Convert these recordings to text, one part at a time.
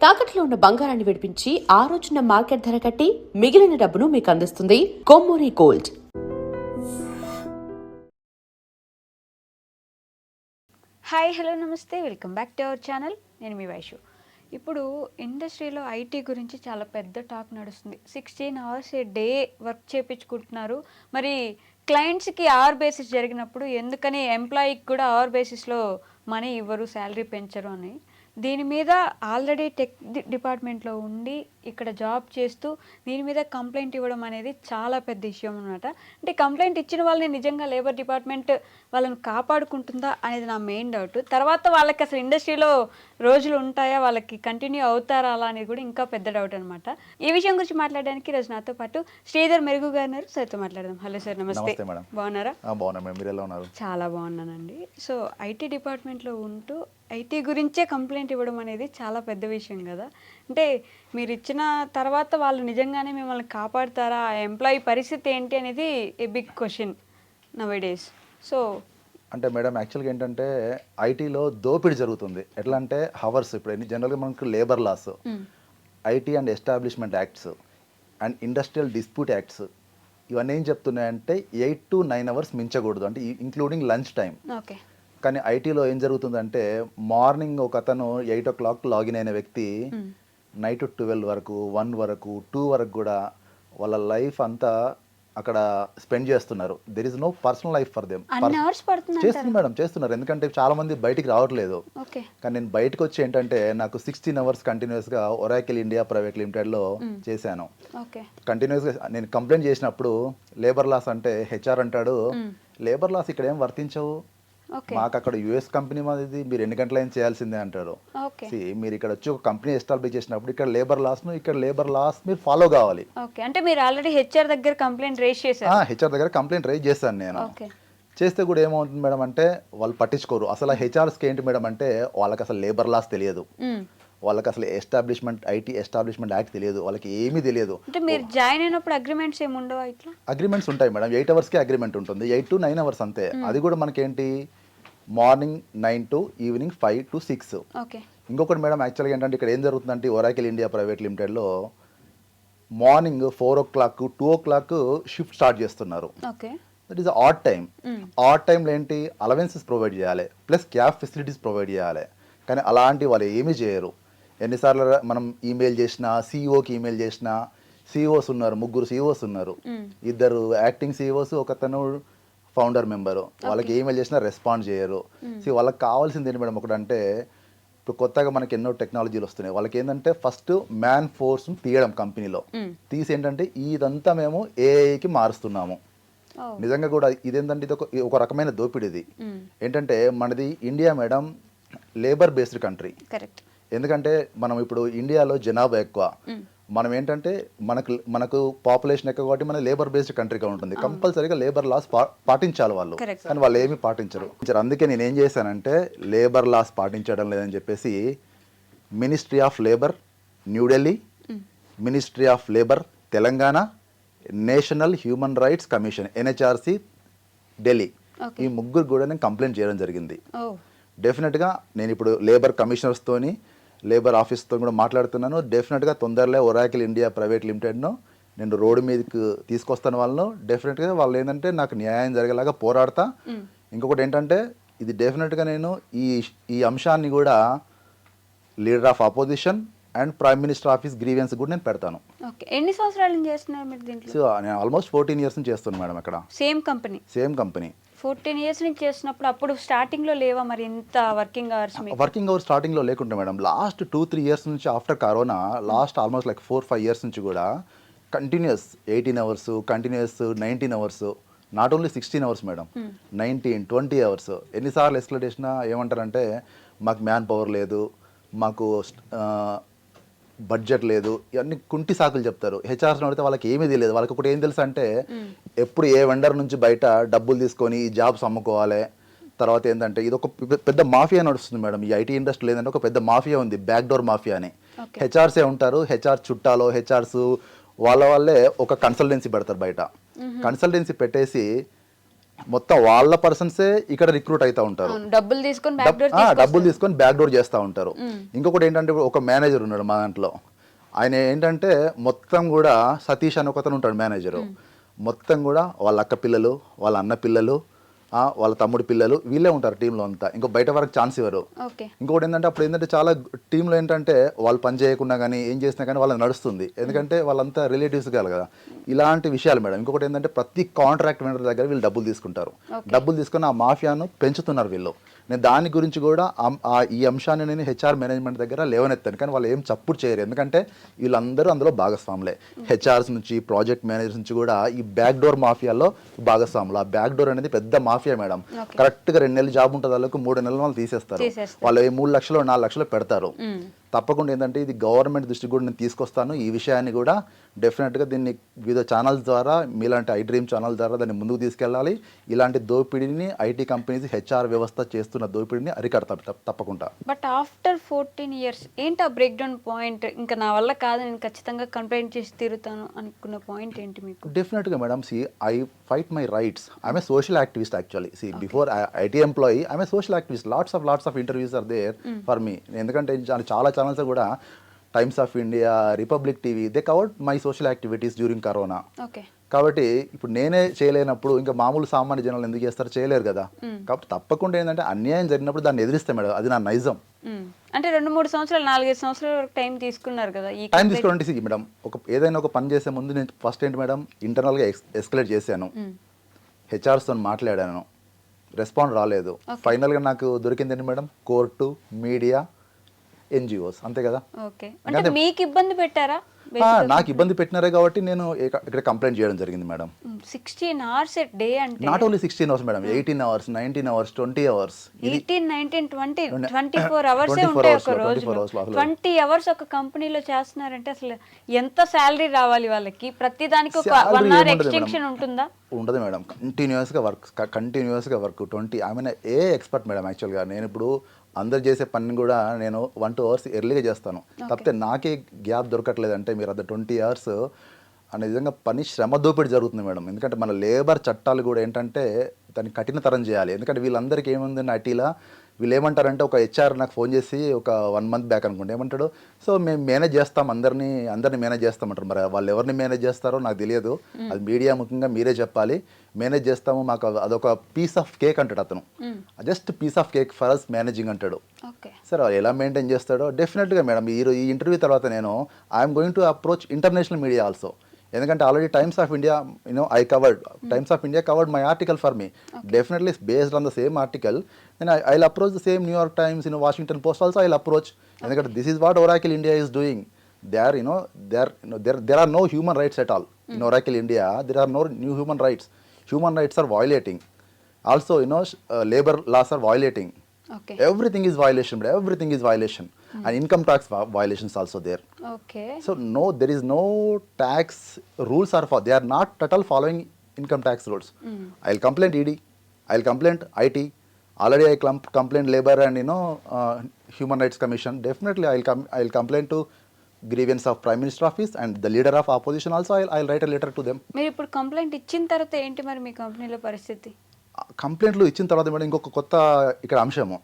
తాకట్లో ఉన్న బంగారాన్ని విడిపించి ఆ రోజున మార్కెట్ ధర కట్టి మిగిలిన డబ్బును మీకు అందిస్తుంది కొమ్మూరి గోల్డ్. హాయ్ హలో నమస్తే, welcome back to our channel. నేను మీ వైషు. ఇప్పుడు ఇండస్ట్రీలో ఐటీ గురించి చాలా పెద్ద టాక్ నడుస్తుంది. 16 hours ఏ డే వర్క్ చేయించుకుంటున్నారు. మరి క్లయింట్స్కి అవర్ బేసిస్ జరిగినప్పుడు ఎందుకని ఎంప్లాయీకి కూడా అవర్ బేసిస్లో మనీ ఇవ్వరు, శాలరీ పెంచరు అని దీని మీద ఆల్రెడీ టెక్ డిపార్ట్మెంట్లో ఉండి ఇక్కడ జాబ్ చేస్తూ దీని మీద కంప్లైంట్ ఇవ్వడం అనేది చాలా పెద్ద విషయం అనమాట. అంటే కంప్లైంట్ ఇచ్చిన వాళ్ళని నిజంగా లేబర్ డిపార్ట్మెంట్ వాళ్ళని కాపాడుకుంటుందా అనేది నా మెయిన్ డౌట్. తర్వాత వాళ్ళకి అసలు ఇండస్ట్రీలో రోజులు ఉంటాయా, వాళ్ళకి కంటిన్యూ అవుతారా అలా అనేది కూడా ఇంకా పెద్ద డౌట్ అనమాట. ఈ విషయం గురించి మాట్లాడడానికి ఈరోజు నాతో పాటు శ్రీధర్ మెరుగు గారు సార్తో మాట్లాడదాం. హలో సార్, నమస్తే. బాగున్నారా? చాలా బాగున్నానండి. సో ఐటీ డిపార్ట్మెంట్లో ఉంటూ ఐటీ గురించే కంప్లైంట్ ఇవ్వడం అనేది చాలా పెద్ద విషయం కదా. అంటే మీరు ఇచ్చిన తర్వాత వాళ్ళు నిజంగానే మిమ్మల్ని కాపాడుతారా, ఆ ఎంప్లాయీ పరిస్థితి ఏంటి అనేది a big question nowadays. So అంటే మేడం యాక్చువల్గా ఏంటంటే ఐటీలో దోపిడీ జరుగుతుంది. ఎట్లా అంటే హవర్స్, ఇప్పుడు జనరల్గా మనకు labour laws, IT and establishment acts and industrial dispute acts ఇవన్నీ ఏం చెప్తున్నాయంటే 8 to 9 hours మించకూడదు, అంటే ఇంక్లూడింగ్ లంచ్ టైం. ఓకే. కానీ ఐటీలో ఏం జరుగుతుందంటే మార్నింగ్ ఒక అతను 8 o'clock లాగిన్ అయిన వ్యక్తి నైట్ 12 వరకు, 1 వరకు, 2 వరకు కూడా వాళ్ళ లైఫ్ అంతా అక్కడ స్పెండ్ చేస్తున్నారు. There is no personal life for them. చేస్తున్నారు మేడం, చేస్తున్నారు. ఎందుకంటే చాలా మంది బయటికి రావట్లేదు. కానీ నేను బయటకు వచ్చి ఏంటంటే నాకు 16 hours కంటిన్యూస్గా ఒరాకిల్ ఇండియా ప్రైవేట్ లిమిటెడ్లో చేశాను. కంటిన్యూస్గా నేను కంప్లైంట్ చేసినప్పుడు లేబర్ లాస్ అంటే హెచ్ఆర్ అంటాడు, లేబర్ లాస్ ఇక్కడ ఏం వర్తించవు, మాకు అక్కడ యుఎస్ కంపెనీ మాది, మీరు ఎన్ని గంటలైనా చేయాల్సిందే అంటారు. మీరు ఇక్కడ వచ్చి ఒక కంపెనీ ఎస్టాబ్లిష్ చేసినప్పుడు ఇక్కడ లేబర్ లాస్ మీరు ఫాలో కావాలి. అంటే మీరు ఆల్రెడీ హెచ్ఆర్ దగ్గర కంప్లైంట్ రైజ్ చేశారు? హెచ్ఆర్ దగ్గర కంప్లైంట్ రైజ్ చేశాను నేను. చేస్తే కూడా ఏమవుతుంది మేడం అంటే వాళ్ళు పట్టించుకోరు. అసలు హెచ్ఆర్స్కి ఏంటి మేడం అంటే వాళ్ళకి అసలు లేబర్ లాస్ తెలియదు, వాళ్ళకి అసలు ఐటీ ఎస్టాబ్లిష్మెంట్ యాక్ట్ తెలియదు, వాళ్ళకి ఏమీ తెలియదు. అంటే మీరు జాయిన్ అయినప్పుడు అగ్రిమెంట్స్ ఏమి ఉండవు? ఇట్లా అగ్రిమెంట్స్ ఉంటాయి మేడం. 8 hours అగ్రిమెంట్ ఉంటుంది, 8 to 9 hours అంతే. అది కూడా మనకేంటి మార్నింగ్ 9 to ఈవినింగ్ 5 to 6. ఇంకొకటి మేడం యాక్చువల్గా ఏంటంటే ఇక్కడ ఏం జరుగుతుందంటే ఒరాకిల్ ఇండియా ప్రైవేట్ లిమిటెడ్లో morning 4 o'clock 2 o'clock shift start చేస్తున్నారు. That is odd time. Odd టైంలో ఏంటి అలవెన్సెస్ ప్రొవైడ్ చేయాలి, ప్లస్ క్యాబ్ ఫెసిలిటీస్ ప్రొవైడ్ చేయాలి. కానీ అలాంటి వాళ్ళు ఏమీ చేయరు. ఎన్నిసార్లు మనం ఈమెయిల్ చేసినా, సిఇఓకి ఈమెయిల్ చేసినా, సిఇఓస్ ఉన్నారు, 3 CEOs ఉన్నారు, 2 యాక్టింగ్ CEOs, ఒకతను ఫౌండర్ మెంబరు. వాళ్ళకి ఈమెయిల్ చేసినా రెస్పాండ్ చేయరు. వాళ్ళకి కావాల్సింది ఏంటి మేడం ఒకటంటే, ఇప్పుడు కొత్తగా మనకి ఎన్నో టెక్నాలజీలు వస్తున్నాయి. వాళ్ళకి ఏంటంటే ఫస్ట్ మ్యాన్ ఫోర్స్ తీయడం, కంపెనీలో తీసి ఏంటంటే ఇదంతా మేము ఏఐకి మారుస్తున్నాము. నిజంగా కూడా ఇదేంటంటే ఇది ఒక రకమైన దోపిడీ. ఏంటంటే మనది India madam labour based country. ఎందుకంటే మనం ఇప్పుడు ఇండియాలో జనాభా ఎక్కువ, మనం ఏంటంటే మనకు పాపులేషన్ ఎక్కువ కాబట్టి మన లేబర్ బేస్డ్ కంట్రీగా ఉంటుంది. కంపల్సరీగా లేబర్ లాస్ పాటించాలి వాళ్ళు, కానీ వాళ్ళు ఏమీ పాటించరు. అందుకే నేను ఏం చేశానంటే లేబర్ లాస్ పాటించడం లేదని చెప్పేసి ministry of labour New Delhi, ministry of labour Telangana, national human rights commission NHRC Delhi, ఈ 3 కూడా నేను కంప్లైంట్ చేయడం జరిగింది. డెఫినెట్గా నేను ఇప్పుడు లేబర్ కమిషనర్స్తోని, లేబర్ ఆఫీస్తో కూడా మాట్లాడుతున్నాను. డెఫినెట్గా తొందరలో ఒరాకిల్ ఇండియా ప్రైవేట్ లిమిటెడ్ను నేను రోడ్డు మీదకి తీసుకొస్తాను వాళ్ళను. డెఫినెట్గా వాళ్ళు ఏంటంటే నాకు న్యాయం జరిగేలాగా పోరాడతా. ఇంకొకటి ఏంటంటే ఇది డెఫినెట్గా నేను ఈ అంశాన్ని కూడా leader of opposition and prime minister office grievance కూడా నేను పెడతాను. ఎన్ని సంవత్సరాలు చేస్తున్నారు మీరు దీంట్లో? సో నేను ఆల్మోస్ట్ 14 years నుంచి చేస్తున్నాను మేడం. అక్కడ సేమ్ కంపెనీ 14 years నుంచి చేసినప్పుడు అప్పుడు స్టార్టింగ్లో లేవా మరి ఇంత వర్కింగ్ అవర్స్ స్టార్టింగ్లో లేకుంటే మేడం లాస్ట్ 2-3 years నుంచి after corona last almost like 4-5 years నుంచి కూడా continuous 18 hours, continuous 19 hours, not only 16 hours madam, 19-20 hours. ఎన్నిసార్లు ఎస్కలేట్ చేసినా ఏమంటారంటే మాకు మ్యాన్ పవర్ లేదు, మాకు బడ్జెట్ లేదు, ఇవన్నీ కుంటి సాకులు చెప్తారు. హెచ్ఆర్స్ని అడిగితే వాళ్ళకి ఏమీ తెలియదు. వాళ్ళకి ఒకటి ఏం తెలుసు అంటే ఎప్పుడు ఏ వెండర్ నుంచి బయట డబ్బులు తీసుకొని ఈ జాబ్స్ అమ్ముకోవాలి. తర్వాత ఏంటంటే ఇది ఒక పెద్ద మాఫియా నడుస్తుంది మేడం. ఈ ఐటీ ఇండస్ట్రీలో ఏంటంటే ఒక పెద్ద మాఫియా ఉంది, బ్యాక్డోర్ మాఫియా అని. హెచ్ఆర్సే ఉంటారు, హెచ్ఆర్ చుట్టాలో హెచ్ఆర్స్ వాళ్ళే ఒక కన్సల్టెన్సీ పెడతారు బయట. కన్సల్టెన్సీ పెట్టేసి మొత్తం వాళ్ళ పర్సన్సే ఇక్కడ రిక్రూట్ అవుతా ఉంటారు. డబ్బులు తీసుకొని బ్యాక్ డోర్ డబ్బులు తీసుకొని బ్యాక్ డోర్ చేస్తూ ఉంటారు. ఇంకొకటి ఏంటంటే ఒక మేనేజర్ ఉన్నాడు మా దాంట్లో. ఆయన ఏంటంటే మొత్తం కూడా సతీష్ అని ఒకతను ఉంటాడు మేనేజరు. మొత్తం కూడా వాళ్ళ అక్క పిల్లలు, వాళ్ళ అన్న పిల్లలు, వాళ్ళ తమ్ముడి పిల్లలు వీళ్ళే ఉంటారు టీంలో అంతా. ఇంకో బయట వరకు ఛాన్స్ ఇవ్వరు. ఇంకొకటి ఏంటంటే అప్పుడు ఏంటంటే చాలా టీంలో ఏంటంటే వాళ్ళు పని చేయకుండా కానీ ఏం చేసినా కానీ వాళ్ళకి నడుస్తుంది, ఎందుకంటే వాళ్ళంతా రిలేటివ్స్ కాదు కదా. ఇలాంటి విషయాలు మేడం. ఇంకొకటి ఏంటంటే ప్రతి కాంట్రాక్ట్ వెండర్ దగ్గర వీళ్ళు డబ్బులు తీసుకుంటారు. డబ్బులు తీసుకుని ఆ మాఫియాను పెంచుతున్నారు వీళ్ళు. నేను దాని గురించి కూడా ఈ అంశాన్ని నేను హెచ్ఆర్ మేనేజ్మెంట్ దగ్గర లేవనెత్తాను, కానీ వాళ్ళు ఏం చప్పుడు చేయరు, ఎందుకంటే వీళ్ళందరూ అందులో భాగస్వాములే. హెచ్ఆర్స్ నుంచి ప్రాజెక్ట్ మేనేజర్స్ నుంచి కూడా ఈ బ్యాక్ డోర్ మాఫియాలో భాగస్వాములు. ఆ బ్యాక్ డోర్ అనేది పెద్ద మాఫియా మేడం. కరెక్ట్గా 2 నెలలు జాబ్ ఉంటుంది, వాళ్ళకు 3 నెలలు వాళ్ళు తీసేస్తారు. వాళ్ళు 3 లక్షలు 4 లక్షలు పెడతారు. తప్పకుండా ఏంటంటే ఇది గవర్నమెంట్ దృష్టికి కూడా నేను తీసుకొస్తాను. ఈ విషయాన్ని కూడా డెఫినెట్గా దీన్ని వివిధ ఛానల్స్ ద్వారా, మీలాంటి ఐ డ్రీమ్ ఛానల్ ద్వారా దాన్ని ముందుకు తీసుకెళ్ళాలి. ఇలాంటి దోపిడీని ఐటీ కంపెనీస్ హెచ్ఆర్ వ్యవస్థ చేస్తున్న దోపిడీని అరికడతారు తప్పకుండా. బట్ ఆఫ్టర్ 14 years ఏంటి ఆ బ్రేక్ డౌన్ పాయింట్? ఇంకా నా వల్ల కాదు, నేను ఖచ్చితంగా కంప్లైంట్ చేసి తీరుతాను అనుకున్న పాయింట్ ఏంటి మీకు? డెఫినెట్గా madam, I fight my rights. I'm a social activist actually. Before IT employee I'm a social activist. Lots of interviews are there for me. ఎందుకంటే చాలా ఛానల్స్ కూడా, Times of India, Republic TV, they covered my social activities during corona. కాబట్టి ఇప్పుడు నేనే చేయలేనప్పుడు ఇంకా మామూలు సామాన్య జనాలు ఎందుకు చేస్తారు? చేయలేరు కదా. కాబట్టి తప్పకుండా ఏంటంటే అన్యాయం జరిగినప్పుడు దాన్ని ఎదిరిస్తే మేడం, అది నా నైజం. అంటే 2-3 సంవత్సరాలు 4-5 సంవత్సరాల వరకు టైం తీసుకున్నారు కదా. ఈ టైం తీసుకోండి మేడం. ఏదైనా ఒక పని చేసే ముందు నేను ఫస్ట్ ఏంటి మేడం, ఇంటర్నల్గా ఎస్కలేట్ చేశాను, హెచ్ఆర్స్తో మాట్లాడాను, రెస్పాండ్ రాలేదు. ఫైనల్గా నాకు దొరికింది ఏంటి మేడం, కోర్టు, మీడియా, ఎన్జిఓస్, అంతే కదా. అంటే మీకు ఇబ్బంది పెట్టారా? నాకు ఇబ్బంది పెట్టినారే కాబట్టి నేను ఇక్కడ కంప్లైంట్ చేయడం జరిగింది మేడం. 16 hours a day అంటే not only 16 hours madam, 18 hours, 19 hours, 20 hours. 18, 19, 20, 24 hours ఉంటాయి ఒక రోజులో. 20 hours ఒక కంపెనీలో చేస్తున్నారంటే అసలు ఎంత శాలరీ రావాలి వాళ్ళకి? ప్రతి దానికి ఒక 1 hour ఎక్స్టెన్షన్ ఉంటుందా? ఉండదు మేడం. కంటిన్యూస్గా work 20. I mean A expert madam. యాక్చువల్గా నేను ఇప్పుడు అందరు చేసే పని కూడా నేను 1-2 hours ఎర్లీగా చేస్తాను. తప్పితే నాకే గ్యాప్ దొరకట్లేదంటే మీరు అది 20 hours అనే విధంగా పని శ్రమ దోపిడీ జరుగుతుంది మేడం. ఎందుకంటే మన లేబర్ చట్టాలు కూడా ఏంటంటే దాన్ని కఠినతరం చేయాలి. ఎందుకంటే వీళ్ళందరికీ ఏముందండి ఐటీలో, వీళ్ళు ఏమంటారంటే, ఒక హెచ్ఆర్ నాకు ఫోన్ చేసి ఒక 1 month బ్యాక్ అనుకుంటే ఏమంటాడు, సో మేము మేనేజ్ చేస్తాం, అందరినీ మేనేజ్ చేస్తామంటారు. మరి వాళ్ళు ఎవరిని మేనేజ్ చేస్తారో నాకు తెలియదు, అది మీడియా ముఖ్యంగా మీరే చెప్పాలి. మేనేజ్ చేస్తాము, మాకు అదొక పీస్ ఆఫ్ కేక్ అంటాడు అతను. Just piece of cake for us managing అంటాడు. సార్ ఎలా మెయింటైన్ చేస్తాడో డెఫినెట్గా మేడం. ఈ ఇంటర్వ్యూ తర్వాత నేను I'm going to approach international media also. ఎందుకంటే already Times of India Times of India covered my article for me. Definitely based on the same article then I'll approach the same New York Times, Washington Post also I'll approach. ఎందుకంటే this is what Oracle India is doing. There are no human rights at all in Oracle India. There are no new human rights. Human rights are violating. Also labor laws are violating. Everything is violation, but everything is violation. And income tax violations also there. So there is no tax rules they are not at all following income tax rules. I'll complain ED, I'll complain IT. Already I complain Labor and Human Rights Commission. Definitely I'll complain to grievance of Prime Minister office and the leader of opposition also. I'll write a letter to them. మీరు ఇప్పుడు complaint ఇచ్చిన తర్వాత ఏంటి మరి మీ కంపెనీలో పరిస్థితి? కంప్లైంట్లు ఇచ్చిన తర్వాత మేడం ఇంకొక కొత్త ఇక్కడ అంశము,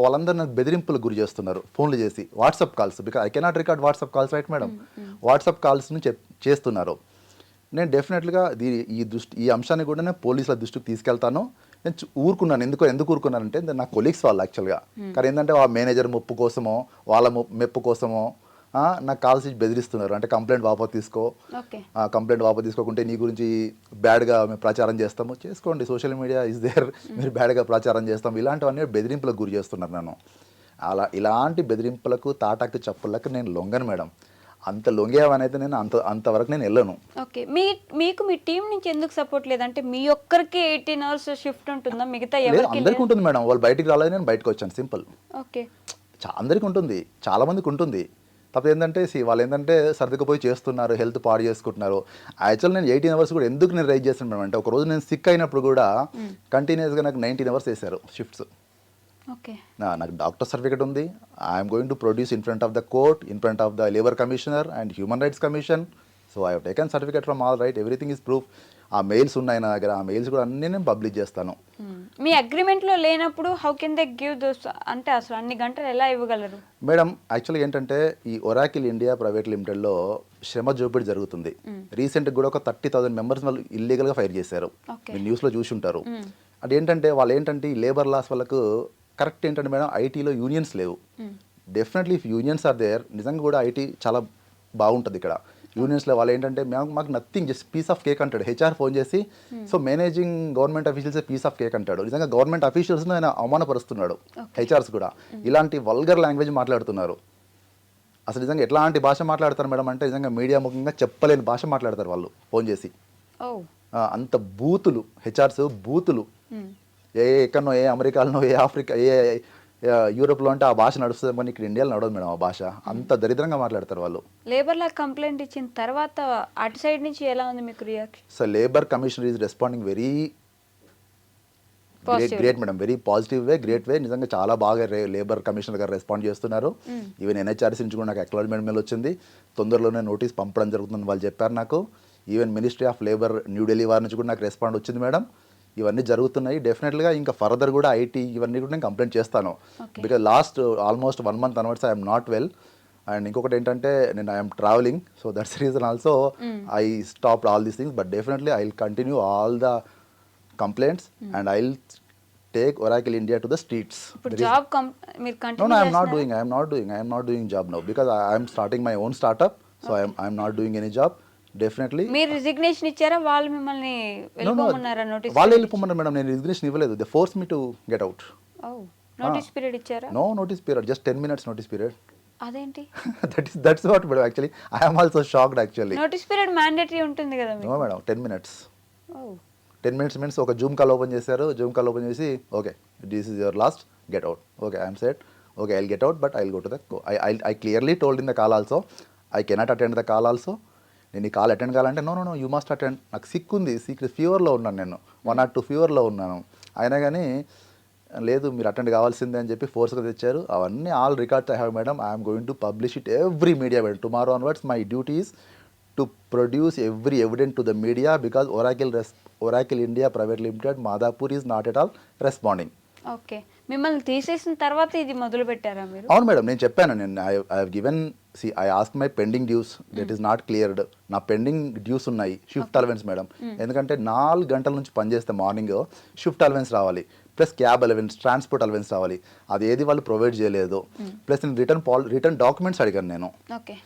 వాళ్ళందరూ నాకు బెదిరింపులకు గురి చేస్తున్నారు ఫోన్లు చేసి. WhatsApp calls, because I cannot record WhatsApp calls right madam. WhatsApp కాల్స్ని చేస్తున్నారు. నేను డెఫినెట్గా ఈ అంశాన్ని కూడా నేను పోలీసుల దృష్టికి తీసుకెళ్తాను. నేను ఊరుకున్నాను. ఎందుకు ఊరుకున్నానంటే నా కొలీగ్స్ వాళ్ళు యాక్చువల్గా. కానీ ఏంటంటే ఆ మేనేజర్ మెప్పు కోసమో వాళ్ళ మెప్పు కోసమో నాకు కాల్స్ బెదిరిస్తున్నారు. అంటే కంప్లైంట్ వాపస్ తీసుకోకుంటే నీ గురించి బ్యాడ్గా మేము ప్రచారం చేస్తాము. చేసుకోండి, సోషల్ మీడియా ఇస్ దేర్, మీరు బ్యాడ్గా ప్రచారం చేస్తాము. ఇలాంటివన్నీ బెదిరింపులకు గురి చేస్తున్నారు నన్ను. ఇలాంటి బెదిరింపులకు, తాటాకు చప్పులకు నేను లొంగను మేడం. అంత లొంగేవనైతే నేను అంతవరకు నేను వెళ్ళను. ఓకే, మీకు మీ టీం నుంచి ఎందుకు సపోర్ట్ లేదంటే మీ ఒక్కరికి 18 hours షిఫ్ట్ ఉంటుందా? మిగతా ఎవరికి? అందరికీ ఉంటుంది మేడం. వాళ్ళు బయటికి రాలేదు, నేను బయటకు వచ్చాను, సింపుల్. ఓకే, అందరికీ ఉంటుంది, చాలా మందికి ఉంటుంది. తప్ప ఏంటంటే వాళ్ళు ఏంటంటే సర్దుకుపోయి చేస్తున్నారు, హెల్త్ పాడు చేసుకుంటున్నారు. యాక్చువల్ నేను 18 hours కూడా ఎందుకు నేను రైజ్ చేస్తున్నాను అంటే, ఒక రోజు నేను సిక్ అయినప్పుడు కూడా కంటిన్యూస్గా నాకు 19 hours వేశారు షిఫ్ట్స్. నాకు డాక్టర్ సర్టిఫికేట్ ఉంది. I'm going to produce in front of the court, in front of the labour commissioner and human rights commission. So I have taken certificate from all right, everything is proof. ఆ mails ఉన్నాయి నా దగ్గర, ఆ mails కూడా అన్నీ నేను publish చేస్తాను. మీ అగ్రిమెంట్లో లేనప్పుడు how can they give those, అంటే అసలు అన్ని గంటలు ఎలా ఇవ్వగలరు? మేడం యాక్చువల్గా ఏంటంటే ఈ ఒరాకిల్ ఇండియా ప్రైవేట్ లిమిటెడ్లో శ్రమ జోపిడి జరుగుతుంది. రీసెంట్గా కూడా ఒక 30,000 మెంబర్స్ వాళ్ళు ఇల్లీగల్గా ఫైర్ చేశారు. మీరు న్యూస్లో చూసి ఉంటారు. అదేంటంటే వాళ్ళు ఏంటంటే ఈ లేబర్ లాస్ వాళ్ళకు కరెక్ట్ ఏంటంటే మేడం ఐటీలో యూనియన్స్ లేవు. Definitely if unions are there నిజంగా కూడా ఐటీ చాలా బాగుంటుంది ఇక్కడ. యూనియన్స్లో వాళ్ళు ఏంటంటే మాకు nothing just piece of cake అంటాడు. హెచ్ఆర్ ఫోన్ చేసి so managing government officials piece of cake అంటాడు. నిజంగా గవర్నమెంట్ అఫీషియల్స్ని ఆయన అవమానపరుస్తున్నాడు. హెచ్ఆర్స్ కూడా ఇలాంటి వల్గర్ లాంగ్వేజ్ మాట్లాడుతున్నారు. అసలు నిజంగా ఎట్లాంటి భాష మాట్లాడతారు మేడం అంటే నిజంగా మీడియా ముఖంగా చెప్పలేని భాష మాట్లాడతారు వాళ్ళు ఫోన్ చేసి. అంత బూతులు, హెచ్ఆర్స్ బూతులు. ఎక్కడనో ఏ అమెరికాలో ఏ ఆఫ్రికా ఏ యూరోప్లో అంటే ఆ భాష నడుస్తుంది, కానీ ఇక్కడ ఇండియాలో నడవదు మేడం ఆ భాష. అంత దరిద్రంగా మాట్లాడతారు వాళ్ళు. లేబర్ లా కంప్లైంట్ ఇచ్చిన తర్వాత అటు సైడ్ నుంచి ఎలా ఉంది మీకు reaction? So labour commissioner is responding very great madam, very positive way, great way. నిజంగా చాలా బాగా లేబర్ కమిషనర్ గారు రెస్పాండ్ చేస్తున్నారు. ఈవెన్ ఎన్హెచ్ఆర్సీ నుంచి కూడా నాకు అక్నాలెడ్జ్మెంట్ మెయిల్ వచ్చింది. తొందరలోనే నోటీస్ పంపడం జరుగుతుందని వాళ్ళు చెప్పారు నాకు. Even ministry of labour New Delhi వారి నుంచి కూడా నాకు రెస్పాండ్ వచ్చింది మేడం. ఇవన్నీ జరుగుతున్నాయి. డెఫినెట్గా ఇంకా ఫర్దర్ కూడా ఐటీ ఇవన్నీ కూడా నేను కంప్లైంట్ చేస్తాను. Because last almost 1 month onwards I'm not well. And ఇంకొకటి ఏంటంటే నేను I'm travelling, so that's reason also I stopped all these things. But definitely I will continue all the complaints and I will take Oracle India to the streets. ఇప్పుడు job మీరు continue No, I am not doing job now because I am starting my own startup, so I am not doing any job. Definitely. మీరు resignation ఇచ్చారా, వాళ్ళు మిమ్మల్ని వెళ్ళిపోమన్నారా? Notice వాళ్ళు వెళ్ళిపోమన్నారు madam, నేను రిజిగ్నేషన్ ఇవ్వలేదు. They force me to get out. Notice period ఇచ్చారా? No notice period, just 10 minutes notice period. అదేంటి? that's what madam, actually I am also shocked actually. Notice period mandatory ఉంటుంది కదా మీకు? No madam, 10 minutes. 10 minutes means ఒక Zoom call open చేశారు. Zoom call open చేసి okay this is your last, get out. Okay I'm set, okay I will get out, but I will go to the I clearly told in the call also I cannot attend the call also. నేను ఈ call attend కావాలంటే no you must attend. నాకు sick ఉంది, ఫీవర్లో ఉన్నాను, నేను 1 or 2 ఫీవర్లో ఉన్నాను. అయినా కానీ లేదు మీరు అటెండ్ కావాల్సిందే అని చెప్పి ఫోర్స్గా తెచ్చారు. అవన్నీ all records I have madam. I'm going to publish it every media madam. Tomorrow onwards my duty is to produce every evidence to the media because Oracle India Private Limited, Madhapur is not at all responding. Okay, మిమ్మల్ని తీసేసిన తర్వాత ఇది మొదలు పెట్టారా మీరు? అవును madam, నేను చెప్పాను, నేను I have given I ask my pending dues, that is not cleared. నా పెండింగ్ డ్యూస్ ఉన్నాయి. షిఫ్ట్ అలవెన్స్ మేడం, ఎందుకంటే 4 గంటల నుంచి పనిచేస్తే మార్నింగ్ షిఫ్ట్ అలవెన్స్ రావాలి, plus cab allowance, transport allowance రావాలి. అది ఏది వాళ్ళు ప్రొవైడ్ చేయలేదు. ప్లస్ నేను రిటర్న్ డాక్యుమెంట్స్ అడిగాను నేను. ఓకే,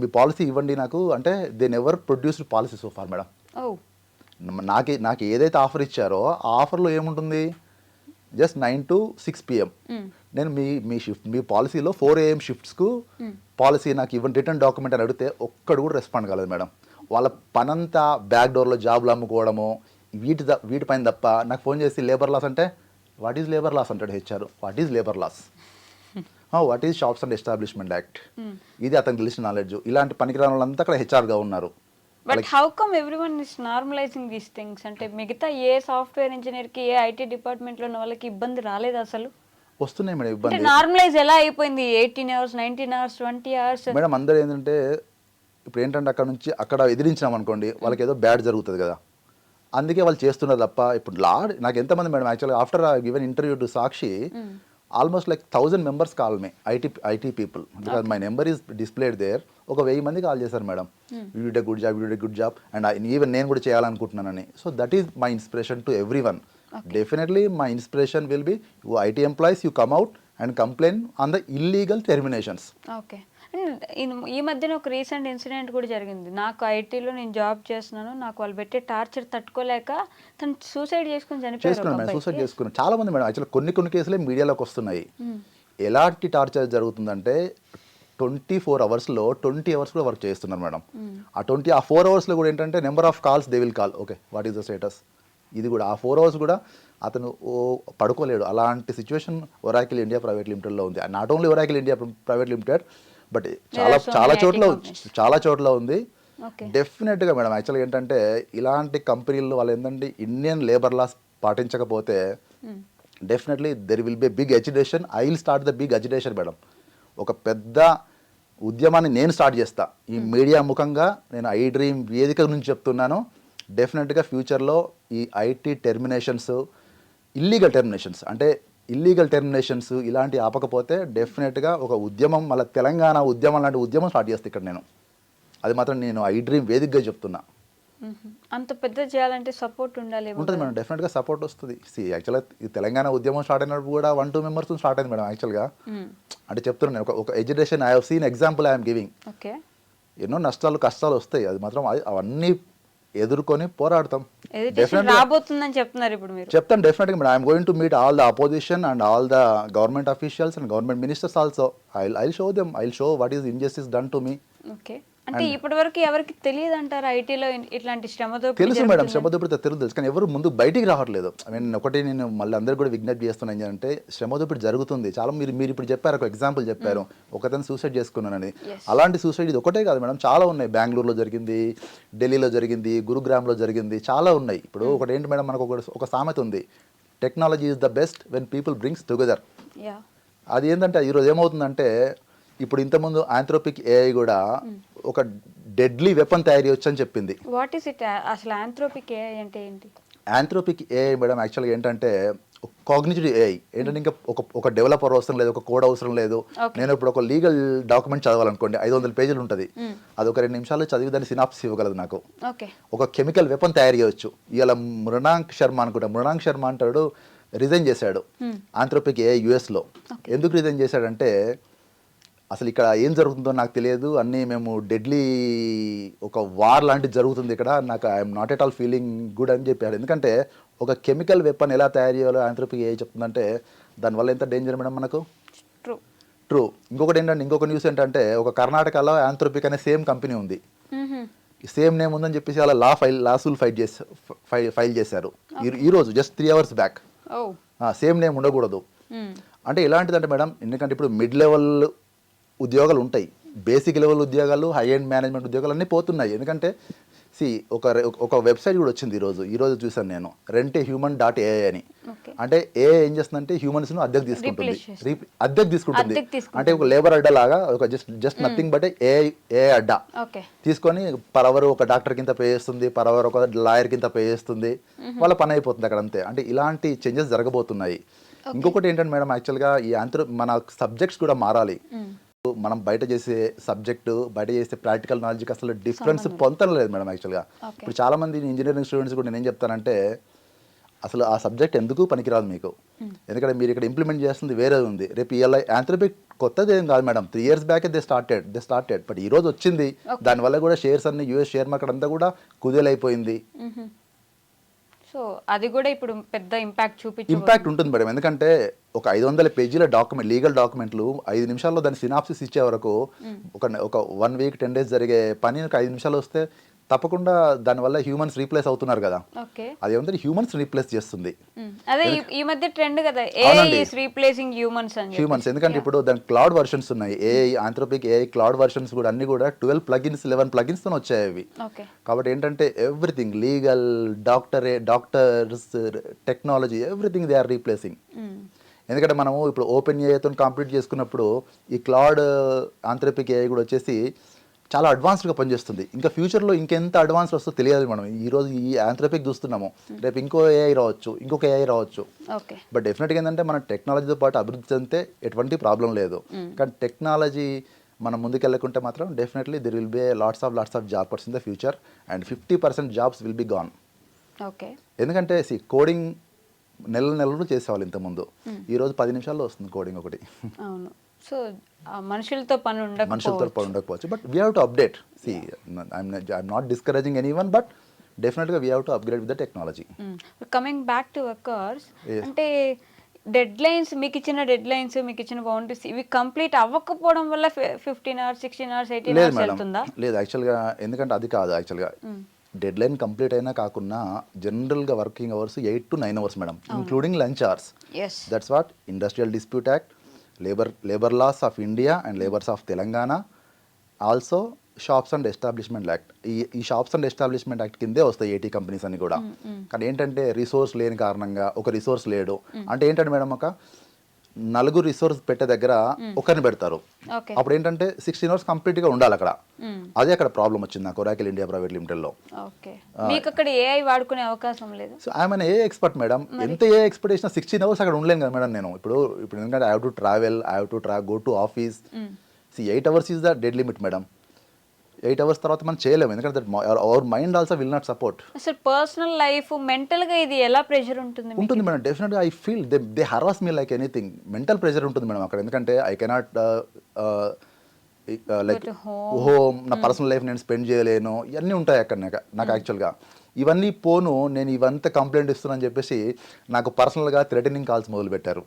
మీ పాలసీ ఇవ్వండి నాకు అంటే they never produced policy so far madam. నాకు ఏదైతే ఆఫర్ ఇచ్చారో ఆ ఆఫర్లో ఏముంటుంది, జస్ట్ 9 to 6 PM. నేను మీ పాలసీలో 4 AM షిఫ్ట్స్కు పాలసీ నాకు ఇవ్వండి రిటర్న్ డాక్యుమెంట్ అని అడిగితే ఒక్కడు కూడా రెస్పాండ్ కాలేదు మేడం. వాళ్ళ పనంతా బ్యాక్ డోర్లో జాబ్లు అమ్ముకోవడము వీటిపైన తప్ప. నాకు ఫోన్ చేసి లేబర్ లాస్ అంటే వాట్ ఈజ్ లేబర్ లాస్ అంటాడు HR. What is labour laws, what is shops and establishment act, ఇది అతనికి తెలిసిన నాలెడ్జ్. ఇలాంటి పనికిరాని వాళ్ళంతా అక్కడ హెచ్ఆర్గా ఉన్నారు. But how come everyone is normalising these things? అంటే మిగతా ఏ సాఫ్ట్వేర్ ఇంజనీర్కి, ఏ ఐటీ డిపార్ట్మెంట్లో ఉన్న వాళ్ళకి ఇబ్బంది రాలేదు అసలు? వస్తున్నాయి మేడం ఇబ్బంది. నార్మలైజ్ ఎలా అయిపోయింది? 18 hours, 19 hours, 20 hours మేడం. అందరూ ఏంటంటే ఇప్పుడు ఏంటంటే అక్కడ ఎదిరించినాం అనుకోండి, వాళ్ళకి ఏదో బ్యాడ్ జరుగుతుంది కదా, అందుకే వాళ్ళు చేస్తున్నారు తప్ప. ఇప్పుడు నాకు ఎంతమంది మేడం యాక్చువల్గా after given interview to Sakshi almost like 1000 members call me, IT people, because my number is displayed there. ఒక 1000 మంది కాల్ చేశారు madam, you did a good job and even నేను కూడా చేయాలనుకుంటున్నానని. So that is my inspiration to every one. Definitely my inspiration will be you IT employees, you come out and complaint on the illegal terminations. Okay, ఈ మధ్యన ఒక recent incident కూడా జరిగింది. నాకు ఐటీలో నేను జాబ్ చేస్తున్నాను, నాకు వాళ్ళు పెట్టే టార్చర్ తట్టుకోలేక తను సూసైడ్ చేసుకుని చనిపోయారు. సూసైడ్ చేసుకున్నాను చాలా మంది మేడం. యాక్చువల్లీ కొన్ని కేసులే మీడియాలోకి వస్తున్నాయి. ఎలాంటి టార్చర్ జరుగుతుందంటే 24 hours-లో 20 hours కూడా వర్క్ చేస్తున్నారు మేడం. ఆ 4 hours-లో కూడా ఏంటంటే number of calls they will call, okay what is the status, ఇది కూడా ఆ 4 hours కూడా అతను పడుకోలేడు. అలాంటి సిచ్యువేషన్ ఒరాకిల్ ఇండియా ప్రైవేట్ లిమిటెడ్లో ఉంది. Not only Oracle India private limited but చాలా చోట్ల ఉంది. డెఫినెట్గా మేడం యాక్చువల్గా ఏంటంటే ఇలాంటి కంపెనీల్లో వాళ్ళు ఏంటంటే ఇండియన్ లేబర్ లాస్ పాటించకపోతే definitely there will be big agitation. I will start the big agitation madam. ఒక పెద్ద ఉద్యమాన్ని నేను స్టార్ట్ చేస్తా. ఈ మీడియా ముఖంగా నేను ఐ డ్రీమ్ వేదిక నుంచి చెప్తున్నాను. డెఫినెట్గా ఫ్యూచర్లో ఈ ఐటీ టెర్మినేషన్స్, ఇల్లీగల్ టెర్మినేషన్స్ అంటే ఇల్లీగల్ టెర్మినేషన్స్ ఇలాంటి ఆపకపోతే డెఫినెట్గా ఒక ఉద్యమం, మళ్ళీ తెలంగాణ ఉద్యమం లాంటి ఉద్యమం స్టార్ట్ చేస్తే ఇక్కడ నేను, అది మాత్రం నేను ఐ డ్రీమ్ వేదికగా చెప్తున్నా. అంత పెద్ద చేయాలంటే సపోర్ట్ ఉండాలి. ఉంటుంది మేడం, డెఫినెట్గా సపోర్ట్ వస్తుంది. యాక్చువల్గా ఈ తెలంగాణ ఉద్యమం స్టార్ట్ అయినప్పుడు కూడా 1-2 మెంబర్స్ స్టార్ట్ అయింది మేడం. యాక్చువల్గా అంటే చెప్తున్నాను నేను, ఒక education I have seen example I'm giving. Okay, ఎన్నో నష్టాలు కష్టాలు వస్తాయి, అది మాత్రం అవన్నీ ఎదుర్కొని పోరాడతాం. రాబోతుందని చెప్తున్నారు ఇప్పుడు మీరు. చెప్తాను డెఫినెట్గా madam. I'm going to meet all the opposition and all the government officials and government ministers also. I show them, I show what is injustice done to me. Okay, అంటే ఇప్పటి వరకు ఎవరికి తెలియదు అంటారు ఐటీలో ఇట్లాంటి శ్రమతో? తెలుసు మేడం, శ్రమదోపిడి తెలుసు, కానీ ఎవరు ముందు బయటికి రావట్లేదు. ఒకటి నేను మళ్ళీ అందరికీ కూడా విజ్ఞప్తి చేస్తున్నాను ఏంటంటే, శ్రమదోపిడి జరుగుతుంది చాలా. మీరు ఇప్పుడు చెప్పారు, ఒక ఎగ్జాంపుల్ చెప్పారు, ఒకతను సూసైడ్ చేసుకున్నానని. అలాంటి సూసైడ్ ఇది ఒకటే కాదు మేడం, చాలా ఉన్నాయి. బెంగళూరులో జరిగింది, ఢిల్లీలో జరిగింది, గురుగ్రామ్లో జరిగింది, చాలా ఉన్నాయి. ఇప్పుడు ఒకటి ఏంటి మేడం, మనకు ఒక సామెత ఉంది, technology is the best when people brings together. అది ఏంటంటే ఈరోజు ఏమవుతుందంటే, ఇప్పుడు ఇంతకుముందు ఆంథ్రోపిక్ ఏఐ కూడా ఒక డెడ్లీ వెపన్ తయారు చేయొచ్చు అని చెప్పింది. వాట్ ఈస్ ఇట్ అసలు ఆంథ్రోపిక్ ఏఐ అంటే ఏంటి? ఆంథ్రోపిక్ ఏఐ మేడం యాక్చువల్గా ఏంటంటే కాగ్నిటివ్ ఏఐ. ఏంటంటే ఇంకా ఒక డెవలపర్ అవసరం లేదు, ఒక కోడ్ అవసరం లేదు. నేను ఇప్పుడు ఒక లీగల్ డాక్యుమెంట్ చదవాలనుకోండి, 500 పేజీలు ఉంటుంది, అది ఒక 2 నిమిషాలు చదివి దాన్ని సినాప్సిస్ ఇవ్వగలదు నాకు. ఒక కెమికల్ వెపన్ తయారు చేయొచ్చు. ఇవాళ మృణాంక్ శర్మ అంటాడు, రిజైన్ చేశాడు ఆంథ్రోపిక్ ఏఐ యుఎస్లో. ఎందుకు రిజైన్ చేశాడంటే, అసలు ఇక్కడ ఏం జరుగుతుందో నాకు తెలియదు, అన్నీ మేము డెడ్లీ ఒక వార్ లాంటిది జరుగుతుంది ఇక్కడ, నాకు I'm not at all feeling good అని చెప్పాడు. ఎందుకంటే ఒక కెమికల్ వెపన్ ఎలా తయారు చేయాలో ఆంథ్రోపిక్ ఏఐ చెప్తుందంటే, దానివల్ల ఎంత డేంజర్ మేడం మనకు. ట్రూ. ఇంకొకటి ఏంటంటే, ఇంకొక న్యూస్ ఏంటంటే, ఒక కర్ణాటకలో ఆంథ్రోపిక్ అనే సేమ్ కంపెనీ ఉంది, సేమ్ నేమ్ ఉందని చెప్పేసి అలా లాసూల్ ఫైల్ చేశారు ఈరోజు, just 3 hours back. Same name ఉండకూడదు అంటే ఎలాంటిదంటే మేడం, ఎందుకంటే ఇప్పుడు మిడ్ లెవెల్ ఉద్యోగాలు ఉంటాయి, బేసిక్ లెవెల్ ఉద్యోగాలు, హై ఎండ్ మేనేజ్మెంట్ ఉద్యోగాలు అన్నీ పోతున్నాయి. ఎందుకంటే ఒక వెబ్సైట్ కూడా వచ్చింది ఈరోజు చూసాను నేను, rentahhuman.ai అని. అంటే ఏఐ ఏం చేస్తుందంటే హ్యూమన్స్ను అద్దెకు తీసుకుంటుంది. అంటే ఒక లేబర్ అడ్డా లాగా, ఒక జస్ట్ నథింగ్ బట్ ఏఐ అడ్డా తీసుకొని పర్ అవర్ ఒక డాక్టర్ కింద పే చేస్తుంది, పర్ అవర్ ఒక లాయర్ కింద పే చేస్తుంది, వాళ్ళ పని అయిపోతుంది అక్కడ అంతే. అంటే ఇలాంటి చేంజెస్ జరగబోతున్నాయి. ఇంకొకటి ఏంటంటే మేడం, యాక్చువల్గా ఈ మన సబ్జెక్ట్స్ కూడా మారాలి. మనం బయట చేసే సబ్జెక్టు, బయట చేసే ప్రాక్టికల్ నాలెడ్జ్కి అసలు డిఫరెన్స్ పొందలేదు మేడం. యాక్చువల్గా ఇప్పుడు చాలా మంది ఇంజనీరింగ్ స్టూడెంట్స్ కూడా నేను ఏం చెప్తానంటే, అసలు ఆ సబ్జెక్ట్ ఎందుకు పనికిరాదు మీకు, ఎందుకంటే మీరు ఇక్కడ ఇంప్లిమెంట్ చేస్తుంది వేరే ఉంది. రేపు ఇలా ఆంథ్రోపిక్ కొత్తది ఏం కాదు madam, 3 years back they started but ఈ రోజు వచ్చింది. దానివల్ల కూడా షేర్స్ అన్ని యూఎస్ షేర్ మార్కెట్ అంతా కూడా కుదేలైపోయింది. సో అది కూడా ఇప్పుడు పెద్ద ఇంపాక్ట్ ఉంటుంది మేడం. ఎందుకంటే ఒక 500 పేజీల డాక్యుమెంట్, లీగల్ డాక్యుమెంట్లు 5 నిమిషాల్లో దాని సినాప్సిస్ ఇచ్చే వరకు, ఒక 1 week 10 days జరిగే పని ఒక 5 నిమిషాలు వస్తే తప్పకుండా దానివల్ల హ్యూమన్స్ రీప్లేస్ అవుతున్నారు కదా. అది ఏమంటే హ్యూమన్స్ రీప్లేస్ చేస్తుంది. అదే ఈ మధ్య ట్రెండ్ కదా, ఏఐ ఇస్ రీప్లేసింగ్ హ్యూమన్స్. ఎందుకంటే ఇప్పుడు దాని క్లౌడ్ వర్షన్స్ ఉన్నాయి, AI Anthropic AI cloud versions కూడా అన్ని కూడా 12 plugins 11 plugins తో వచ్చాయి అవి. కాబట్టి ఏంటంటే everything, legal, doctors, technology, everything they are replacing. ఎందుకంటే మనము ఇప్పుడు ఓపెన్ ఏఐతో కంప్లీట్ చేసుకున్నప్పుడు ఈ క్లౌడ్ ఆంథ్రోపిక్ ఏఐ కూడా వచ్చేసి చాలా అడ్వాన్స్డ్గా పనిచేస్తుంది. ఇంకా ఫ్యూచర్లో ఇంకెంత అడ్వాన్స్ వస్తుందో తెలియాలి. మనం ఈరోజు ఈ ఆంథ్రోపిక్ చూస్తున్నాము, రేపు ఇంకో ఏఐ రావచ్చు, ఇంకొక ఏఐ రావచ్చు. బట్ డెఫినెట్గా ఏంటంటే మనం టెక్నాలజీతో పాటు అభివృద్ధి చెందితే ఎటువంటి ప్రాబ్లం లేదు. కానీ టెక్నాలజీ మనం ముందుకెళ్ళకుంటే మాత్రం definitely there will B lots of jobs in the future and 50% jobs will be gone. ఎందుకంటే కోడింగ్ నెలలు చేసేవాళ్ళు ఇంతకుముందు, ఈరోజు 10 నిమిషాల్లో వస్తుంది కోడింగ్ ఒకటి. సో మనుషులతో పని ఉండకపోవచ్చు, but we have to update. I'm not discouraging anyone, but డెఫినెట్గా we have to upgrade with the technology. Coming back to workers, అంటే డెడ్ లైన్స్, మీకు ఇచ్చిన బౌండరీస్ ఇవి కంప్లీట్ అవ్వకపోవడం వల్ల 15 hours 16 hours 18 hours వెళ్తుందా? లేదు యాక్చువల్గా, ఎందుకంటే అది కాదు యాక్చువల్గా. డెడ్ లైన్ కంప్లీట్ అయినా కాకుండా జనరల్గా working hours 8 to 9 hours madam, including lunch hours. That's what industrial dispute act, labour laws of India and labours of Telangana, also shops and establishment act. ఈ షాప్స్ అండ్ ఎస్టాబ్లిష్మెంట్ యాక్ట్ కిందే వస్తాయి 80 companies అని కూడా. కానీ ఏంటంటే రిసోర్స్ లేని కారణంగా, ఒక రిసోర్స్ లేడు అంటే ఏంటంటే మేడం, ఒక నలుగురు రిసోర్స్ పెట్టే దగ్గర ఒకరిని పెడతారు. ఓకే. అప్పుడు ఏంటంటే 16 అవర్స్ కంప్లీట్గా ఉండాలి అక్కడ. అదే అక్కడ ప్రాబ్లం వచ్చింది నాకు ఒరాకిల్ ఇండియా ప్రైవేట్ లిమిటెడ్లో. ఓకే. మీకు అక్కడ ఏఐ వాడుకునే అవకాశం లేదు? So I'm a expert madam. ఎంత ఏ ఎక్స్పర్ట్ చేసినా 16 అవర్స్ అక్కడ ఉండలేను కదా మేడం నేను. ఇప్పుడు ఎందుకంటే I have to travel, I have to go to office. 8 hours is the dead limit madam. 8 hours తర్వాత మనం చేయలేము, ఎందుకంటే our mind also will not support. అసలు పర్సనల్ లైఫ్ మెంటల్గా ఇది ఎలా ప్రెషర్ ఉంటుంది? ఉంటుంది మేడం, డెఫినెట్గా I feel they harass me like anything. Mental pressure ఉంటుంది మేడం అక్కడ, ఎందుకంటే ఐ కెనాట్ లైక్ హోమ్, నా పర్సనల్ లైఫ్ నేను స్పెండ్ చేయలేను, ఇవన్నీ ఉంటాయి అక్కడ నాకు యాక్చువల్గా. ఇవన్నీ పోను, నేను ఇవంతా కంప్లైంట్ ఇస్తున్నాను చెప్పేసి నాకు పర్సనల్గా థ్రెటనింగ్ కాల్స్ మొదలు పెట్టారు.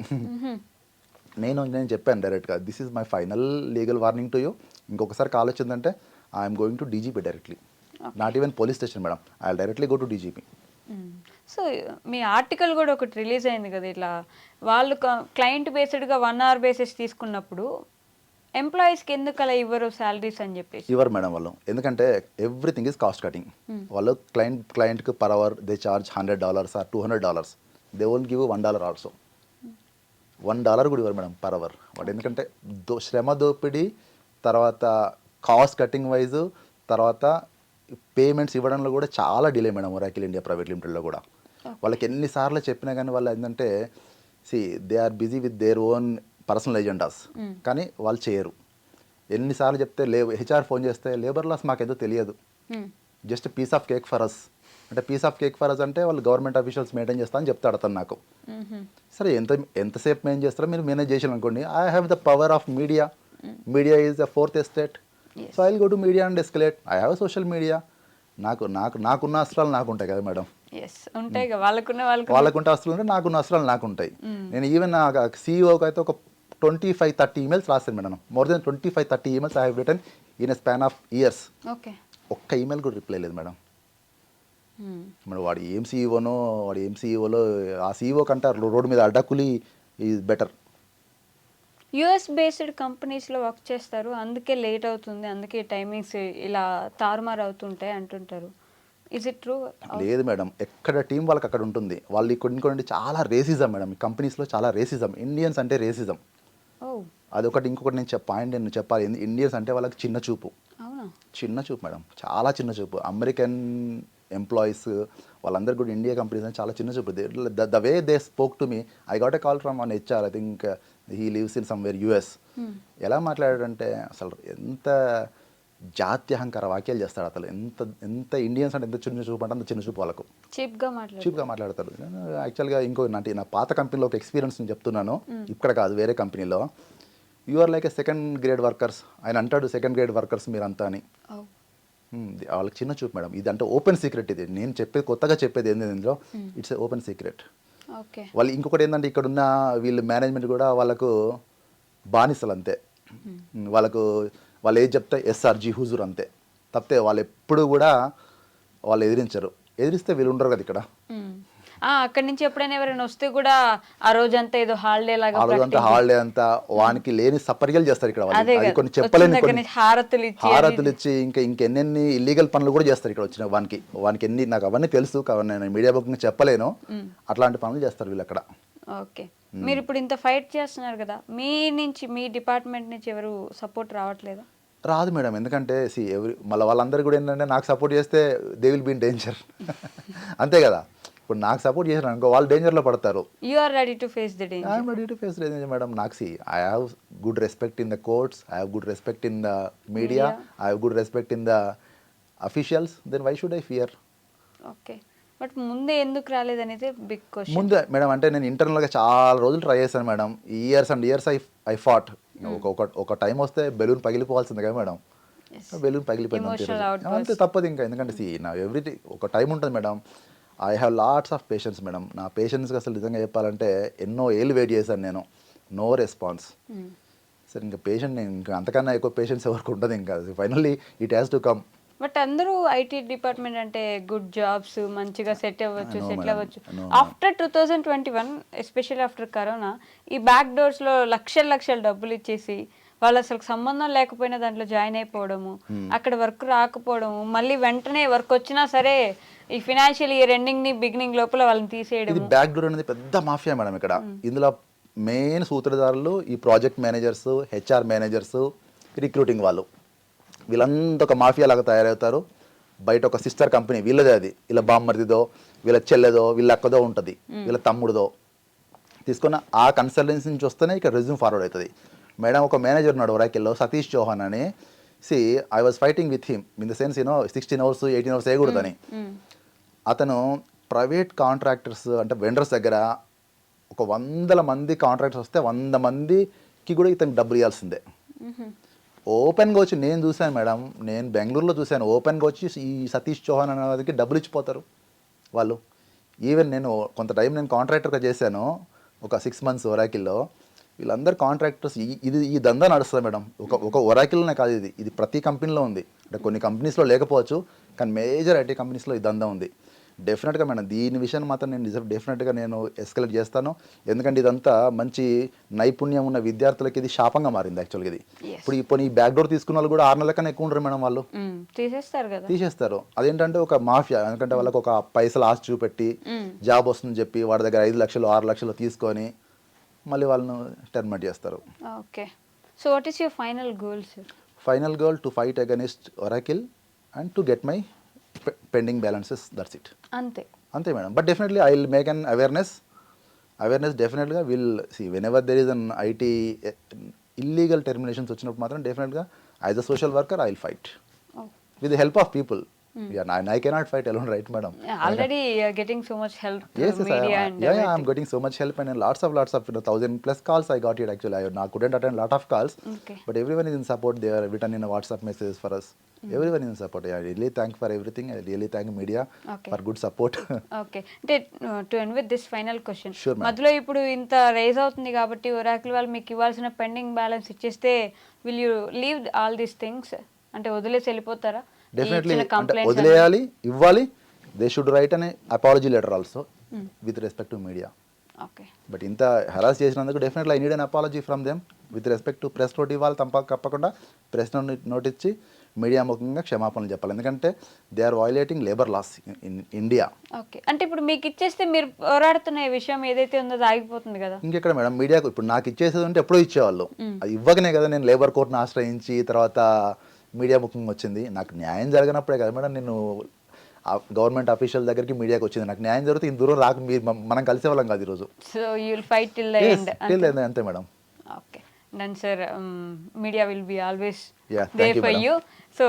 నేను చెప్పాను డైరెక్ట్గా, this is my final legal warning to you. ఇంకొకసారి కాల్ వచ్చిందంటే I'm going to DGP directly, not even police station madam, I will directly go to DGP. So me article కూడా ఒకటి రిలీజ్ అయింది కదా, ఇట్లా వాళ్ళు క్లయింట్ బేస్డ్గా 1 hour బేసిస్ తీసుకున్నప్పుడు ఎంప్లాయీస్కి ఎందుకు అలా ఇవ్వరు శాలరీస్ అని చెప్పేసి? ఇవ్వరు మేడం వాళ్ళు, ఎందుకంటే ఎవ్రీథింగ్ ఈజ్ కాస్ట్ కటింగ్. వాళ్ళు క్లయింట్కి per hour they charge $100 or $200. They won't give $1 also. $1 కూడా ఇవ్వరు మేడం పర్ అవర్ వాడు, ఎందుకంటే శ్రమ దోపిడీ, తర్వాత కాస్ట్ కటింగ్ వైజ్, తర్వాత పేమెంట్స్ ఇవ్వడంలో కూడా చాలా delay madam Oracle India private లిమిటెడ్లో కూడా. వాళ్ళకి ఎన్నిసార్లు చెప్పినా కానీ వాళ్ళు ఏంటంటే they are busy with their own personal agendas, కానీ వాళ్ళు చేయరు. ఎన్నిసార్లు చెప్తే హెచ్ఆర్ ఫోన్ చేస్తే లేబర్ లాస్ మాకేదో తెలియదు, just piece of cake for us అంటే, piece of cake for us అంటే వాళ్ళు గవర్నమెంట్ అఫీషియల్స్ మెయింటైన్ చేస్తా అని చెప్తాడు అతను నాకు. సరే ఎంతసేపు మెయింటైన్ చేస్తారో మీరు మేనేజ్ చేసాను అనుకోండి, I have the power of media. Media is the 4th estate. So I will go to media and escalate. I have social media. నాకున్న అస్త్రాలు నాకు ఉంటాయి కదా మేడం. ఉంటాయి, వాళ్ళకుంటే అస్త్రాలు ఉంటాయి, నాకున్న అస్త్రాలు నాకు ఉంటాయి. నేను ఈవెన్ నా సీఈఓకి అయితే ఒక 25-30 emails రాశాను madam. More than 25-30 emails I have return in a span of years. ఒక్క ఈమెయిల్ కూడా రిప్లై లేదు మేడం. మరి వాడు ఏం సీఈఓలో ఆ సీఈఓ కంటే రోడ్డు మీద అడ్డకులి ఈజ్ బెటర్. యుఎస్ బేస్డ్ కంపెనీస్లో వర్క్ చేస్తారు, అందుకే లేట్ అవుతుంది, అందుకే టైమింగ్స్ ఇలా తారుమారు అవుతుంటాయి అంటుంటారు. Is it true? లేదు మేడం, ఎక్కడ టీం వాళ్ళకి అక్కడ ఉంటుంది. వాళ్ళు ఇంకొకటి చాలా రేసిజం మేడం, ఈ కంపెనీస్లో చాలా రేసిజం. ఇండియన్స్ అంటే రేసిజం, అదొకటి. ఇంకొకటి నేను చెప్పాలి, ఇండియన్స్ అంటే వాళ్ళకి చిన్న చూపు మేడం, చాలా చిన్న చూపు. అమెరికన్ ఎంప్లాయీస్ వాళ్ళందరూ కూడా ఇండియా కంపెనీస్ అని చాలా చిన్న చూపు. The way they spoke to me, I got a call from one HR, I think he lives in somewhere US. ఎలా మాట్లాడాడంటే అసలు ఎంత జాత్యహంకార వాక్యాలు చేస్తాడు అసలు. ఎంత ఇండియన్స్ అంటే ఎంత చిన్న చూపు అంటే అంత చిన్న చూపు వాళ్ళకు, చీప్గా మాట్లాడతాడు. యాక్చువల్గా నా పాత కంపెనీలో ఒక ఎక్స్పీరియన్స్ నేను చెప్తున్నాను, ఇక్కడ కాదు వేరే కంపెనీలో. You are like a 2nd grade workers. ఆయన అంటాడు 2nd grade వర్కర్స్ మీరంతా అని. వాళ్ళకి చిన్న చూపు మేడం. ఇది అంటే ఓపెన్ సీక్రెట్. ఇది నేను కొత్తగా చెప్పేది ఏంది ఇందులో, ఇట్స్ ఓపెన్ సీక్రెట్. వాళ్ళు ఇంకొకటి ఏంటంటే ఇక్కడ ఉన్న వీళ్ళు మేనేజ్మెంట్ కూడా వాళ్ళకు బానిసలు అంతే. వాళ్ళు ఏది చెప్తే SRG హుజూర్ అంతే తప్పితే వాళ్ళు ఎప్పుడు కూడా వాళ్ళు ఎదిరిస్తే వీళ్ళు ఉండరు కదా ఇక్కడ. అక్కడి నుంచి ఎప్పుడైనా ఎవరైనా వస్తే కూడా ఆ రోజంతా ఏదో హాలిడే లాగా, ఆ రోజంతా హాలిడే అంతా వానికి లేని సపర్యలు చేస్తారు ఇక్కడ. అది కొన్ని చెప్పలేని హారతులు ఇచ్చి ఇంకెన్నెన్ని ఇల్లీగల్ పనులు కూడా చేస్తారు ఇక్కడ వచ్చిన వానికి ఎన్ని, నాకు అవన్నీ తెలుసు, నేను మీడియా బుక్ చెప్పలేను. అట్లాంటి పనులు చేస్తారు వీళ్ళు అక్కడ. ఓకే, మీరు ఇప్పుడు ఇంత ఫైట్ చేస్తున్నారు కదా, మీ డిపార్ట్మెంట్ నుంచి ఎవరు సపోర్ట్ రావట్లేదా? రాదు మేడం, ఎందుకంటే మళ్ళీ వాళ్ళందరూ కూడా ఏంటంటే నాకు సపోర్ట్ చేస్తే they will be in danger. అంతే కదా, ఇప్పుడు నాకు సపోర్ట్ చేశారు అనుకో వాళ్ళు డేంజర్లో పడతారు. You are ready to face the danger? I'm ready to face the danger madam. నాకు I have good respect in the courts, I have good respect in the media, I have good respect in the officials. Then why should I fear? Okay, but ముందే ఎందుకు రాలేదనేది big question. ముందే madam అంటే నేను ఇంటర్నల్గా చాలా రోజులు try చేశాను madam. Years and years I fought. ఒక టైం వస్తే బెలూన్ పగిలిపోవాల్సింది కదా మేడం. బెలూన్ పగిలిపోయింది అంతే, తప్పదు ఇంకా. ఎందుకంటే నా ఎవ్రీథింగ్ ఒక టైం ఉంటుంది madam. I have lots of patience madam. నా పేషెన్స్కి అసలు నిజంగా చెప్పాలంటే ఎన్నో ఏళ్ళు వెయిట్ చేశాను నేను, నో రెస్పాన్స్. సరే ఇంకా పేషెంట్, ఇంకా అంతకన్నా ఎక్కువ పేషెన్స్ ఎవరికి ఉంటుంది ఇంకా. Finally it has to come. But అందరూ ఐటీ డిపార్ట్మెంట్ అంటే గుడ్ జాబ్స్, మంచిగా సెటిల్ అవ్వచ్చు. ఆఫ్టర్ 2021 ఎస్పెషల్లీ ఆఫ్టర్ కరోనా, ఈ బ్యాక్ డోర్స్లో లక్షల డబ్బులు ఇచ్చేసి వాళ్ళు అసలు సంబంధం లేకపోయినా దాంట్లో జాయిన్ అయిపోవడము, అక్కడ వర్క్ రాకపోవడము, మళ్ళీ వెంటనే వర్క్ వచ్చినా సరే ఈ ఫైనాన్షియల్ ఇయర్ ఎండింగ్ ని బిగినింగ్ లోపల వాళ్ళని తీసేయడం. బ్యాక్ డోర్ అనేది పెద్ద మాఫియా మేడం ఇక్కడ. ఇందులో మెయిన్ సూత్రధారులు ఈ project managers, HR managers, recruiting వాళ్ళు, వీళ్ళంతా ఒక మాఫియా లాగా తయారవుతారు. బయట ఒక సిస్టర్ కంపెనీ వీళ్ళదే, అది వీళ్ళ బామ్మర్దిదో, వీళ్ళ చెల్లెదో, వీళ్ళ అక్కదో ఉంటుంది, వీళ్ళ తమ్ముడిదో తీసుకున్న ఆ కన్సల్టెన్సీ నుంచి వస్తేనే ఇక్కడ రెజ్యూమ్ ఫార్వర్డ్ అవుతుంది. మేడం ఒక మేనేజర్ ఉన్నాడు ఒరాకిల్లో, సతీష్ చౌహాన్ అని. I was fighting with him in the sense 16 hours 18 hours వేయకూడదని. అతను ప్రైవేట్ కాంట్రాక్టర్స్ అంటే వెండర్స్ దగ్గర ఒక 100 మంది కాంట్రాక్టర్స్ వస్తే 100 మందికి కూడా ఇతనికి డబ్బులు ఇవ్వాల్సిందే. ఓపెన్గా వచ్చి నేను చూశాను మేడం, నేను బెంగళూరులో చూశాను, ఓపెన్గా వచ్చి ఈ సతీష్ చౌహాన్ అనేవాడికి డబ్బులు ఇచ్చిపోతారు వాళ్ళు. ఈవెన్ నేను కొంత టైం నేను కాంట్రాక్టర్గా చేశాను, ఒక 6 months ఒరాకిల్లో. వీళ్ళందరూ కాంట్రాక్టర్స్ ఈ దందా నడుస్తుంది మేడం. ఒక ఒరాకిల్లోనే కాదు, ఇది ప్రతి కంపెనీలో ఉంది. అంటే కొన్ని కంపెనీస్లో లేకపోవచ్చు, కానీ మేజర్ ఐటీ కంపెనీస్లో ఈ దందా ఉంది. డెఫినెట్గా మేడం దీని విషయాన్ని మాత్రం నేను డెఫినెట్గా నేను ఎస్కలేట్ చేస్తాను. ఎందుకంటే ఇదంతా మంచి నైపుణ్యం ఉన్న విద్యార్థులకి ఇది శాపంగా మారింది యాక్చువల్గా. ఇది ఇప్పుడు ఈ బ్యాక్ డోర్ తీసుకున్న వాళ్ళు కూడా 6 నెలల కన్నా ఎక్కువ ఉండరు మేడం, వాళ్ళు తీసేస్తారు. అదేంటంటే ఒక మాఫియా, ఎందుకంటే వాళ్ళకి ఒక పైసలు ఆశ చూపెట్టి జాబ్ వస్తుందని చెప్పి వాడి దగ్గర 5 లక్షలు 6 లక్షలు తీసుకొని మళ్ళీ వాళ్ళను టర్మినేట్ చేస్తారు. Okay, so what is your final goal sir? Final goal to fight against Oracle and to get my pending balances, that's it. అంతే madam. But definitely I will make an awareness డెఫినెట్గా will see whenever there is an IT illegal terminations వచ్చినప్పుడు మాత్రం డెఫినెట్గా as a social worker I will fight with the help of people. I cannot fight alone, right madam? Already you are getting so much help through yes, media and I am getting so much help, and lots of 1,000+ calls I got it actually. I couldn't attend lot of calls, but everyone is in support. They are written in a WhatsApp messages for us. Everyone is in support. I really thank for everything. I really thank media for good support. Okay, to end with this final question, sure, మధ్యలో ఇప్పుడు ఇంత raise అవుతుంది కాబట్టి Oracle వాళ్ళు మీకు ఇవ్వాల్సిన pending balance ఇచ్చేస్తే will you leave all these things, అంటే వదిలేసి వెళ్ళిపోతారా? డెఫినెట్లీ వదిలేయాలి, ఇవ్వాలి. దే షుడ్ రైట్ అనే apology letter also with respect to media. Okay, but ఇంత హెరాస్ చేసినందుకు definitely I need an apology from them with respect to press note ఇవ్వాలి. తప్పకుండా ప్రెస్ నోట్ ఇచ్చి మీడియా ముఖంగా క్షమాపణలు చెప్పాలి. ఎందుకంటే they are violating labour laws in India. Okay, అంటే ఇప్పుడు మీకు ఇచ్చేస్తే మీరు పోరాడుతున్న విషయం ఏదైతే ఉందో ఆగిపోతుంది కదా. ఇంకెక్కడ మేడం మీడియాకు ఇప్పుడు నాకు ఇచ్చేసేది ఉంటే ఎప్పుడో ఇచ్చేవాళ్ళు. అది ఇవ్వకనే కదా నేను లేబర్ కోర్టును ఆశ్రయించి తర్వాత మీడియా ముఖ్యంగా వచ్చింది. నాకు న్యాయం జరగనప్పుడే కదా మేడం నేను గవర్నమెంట్ అఫీషియల్ దగ్గరికి మీడియాకి వచ్చింది. నాకు న్యాయం జరిగితే ఇంత దూరం రాక మనం కలిసే వాళ్ళం కాదు ఈరోజు. So you will fight till the end. అంతే madam. Okay done sir, media will be always Yeah, they thank you, for madam. You. So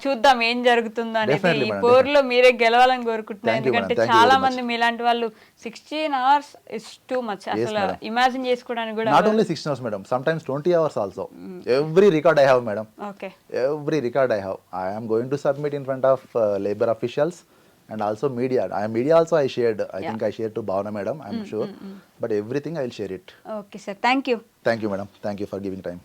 చూద్దాం ఏం జరుగుతుందో అనేది. Definitely, ఈ madam, పోర్లో మీరే గెలవాలని కోరుకుంటున్నాను. Thank you, madam. ఎందుకంటే Thank you చాలా very much. మంది మీలాంటి వాళ్ళు 16 hours ఇస్ టూ మచ్. అసలు madam. ఇమాజిన్ చేసుకోవడానికి కూడా. Not only 16 hours madam, sometimes 20 hours also. Every record I have madam. Okay. Every record I have. I am going to submit in front of labor officials and also media. Media also I shared. I think I shared to Bhavana madam, I am sure. But everything I will share it. Okay sir, thank you. Thank you madam. Thank you for giving time.